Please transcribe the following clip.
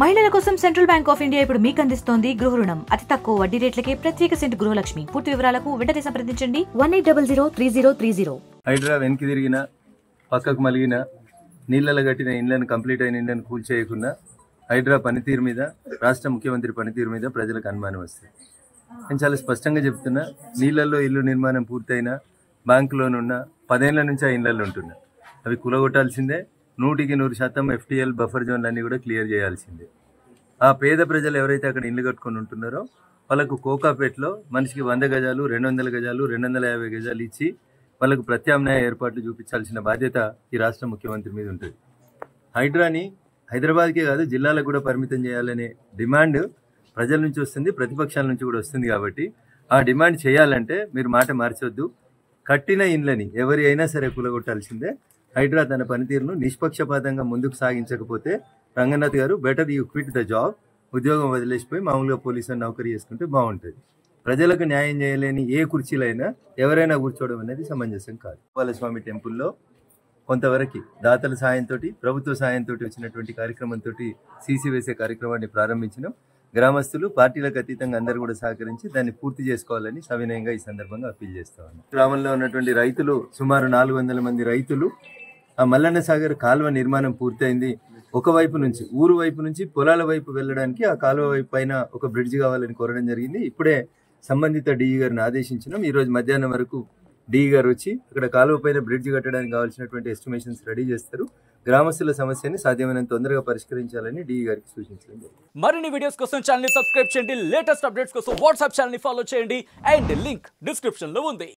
మహిళల కోసం central bank of India ఇప్పుడు మీకు అందిస్తోంది గృహ రుణం అతి తక్కువ వడ్డీ రేట్లకే ప్రత్యేక సెంటు గృహలక్ష్మి. పూర్తి వివరాలకు వెంటనే సంప్రదించండి 18003030. హైడ్రా వెనక్కి తిరిగిన పక్కకు మలిగిన నీళ్ళలో కట్టిన ఇండ్లను కంప్లీట్ అయిన ఇండ్లను కూల్చేయకుండా హైడ్రా పనితీరు మీద రాష్ట్ర ముఖ్యమంత్రి పనితీరు మీద ప్రజలకు అనుమానం వస్తుంది. నేను చాలా స్పష్టంగా చెప్తున్నా, నీళ్ళల్లో ఇల్లు నిర్మాణం పూర్తయిన బ్యాంకులోనున్న 10 ఏళ్ల నుంచి ఆ ఇళ్లలో ఉంటున్నా అవి కూలగొట్టాల్సిందే. 100% FTL బఫర్ జోన్లన్నీ కూడా క్లియర్ చేయాల్సిందే. ఆ పేద ప్రజలు ఎవరైతే అక్కడ ఇల్లు కట్టుకొని ఉంటున్నారో వాళ్ళకు కోకాపేటలో మనిషికి 100 గజాలు 200 గజాలు 250 గజాలు ఇచ్చి వాళ్ళకు ప్రత్యామ్నాయ ఏర్పాట్లు చూపించాల్సిన బాధ్యత ఈ రాష్ట్ర ముఖ్యమంత్రి మీద ఉంటుంది. హైడ్రాని హైదరాబాద్కే కాదు జిల్లాలకు కూడా పరిమితం చేయాలనే డిమాండ్ ప్రజల నుంచి వస్తుంది, ప్రతిపక్షాల నుంచి కూడా వస్తుంది. కాబట్టి ఆ డిమాండ్ చేయాలంటే మీరు మాట మార్చొద్దు. కట్టిన ఇండ్లని ఎవరి అయినా సరే కూలగొట్టాల్సిందే. హైడ్రా తన పనితీరును నిష్పక్షపాతంగా ముందుకు సాగించకపోతే రంగనాథ్ గారు better you quit the job, ఉద్యోగం వదిలేసిపోయి మామూలుగా పోలీసులు నౌకరీ చేసుకుంటే బాగుంటుంది. ప్రజలకు న్యాయం చేయలేని ఏ కుర్చీలైనా ఎవరైనా కూర్చోవడం అనేది సమంజసం కాదు. బాలస్వామి టెంపుల్లో కొంతవరకు దాతల సాయంతో ప్రభుత్వ సాయంతో వచ్చినటువంటి కార్యక్రమంతో సీసీ వేసే కార్యక్రమాన్ని ప్రారంభించినాం. గ్రామస్తులు పార్టీలకు అతీతంగా అందరూ కూడా సహకరించి దాన్ని పూర్తి చేసుకోవాలని సవినయంగా ఈ సందర్భంగా అప్పీల్ చేస్తా ఉన్నాం. గ్రామంలో ఉన్నటువంటి రైతులు సుమారు 400 మంది రైతులు ఆ మల్లన్న సాగర్ కాలువ నిర్మాణం పూర్తయింది. ఒకవైపు నుంచి ఊరు వైపు నుంచి పొలాల వైపు వెళ్ళడానికి ఆ కాలువ వైపు పైన ఒక బ్రిడ్జ్ కావాలని కోరడం జరిగింది. ఇప్పుడే సంబంధిత డిఈ గారిని ఆదేశించినాం. ఈరోజు మధ్యాహ్నం వరకు డిఈ గారు వచ్చి అక్కడ కాలువ పైన బ్రిడ్జ్ కట్టడానికి కావాల్సినటువంటి ఎస్టిమేషన్స్ రెడీ చేస్తారు. గ్రామస్తుల సమస్యని సాధ్యమైనంత తొందరగా పరిష్కరించాలని డిఈ గారికి సూచించడం జరిగింది. మరిన్ని వీడియోస్ కోసం ఛానల్ ని సబ్స్క్రైబ్ చేయండి. లేటెస్ట్ అప్డేట్స్ కోసం వాట్సాప్ ఛానల్ ని ఫాలో చేయండి. అండ్ లింక్ డిస్క్రిప్షన్ లో ఉంది.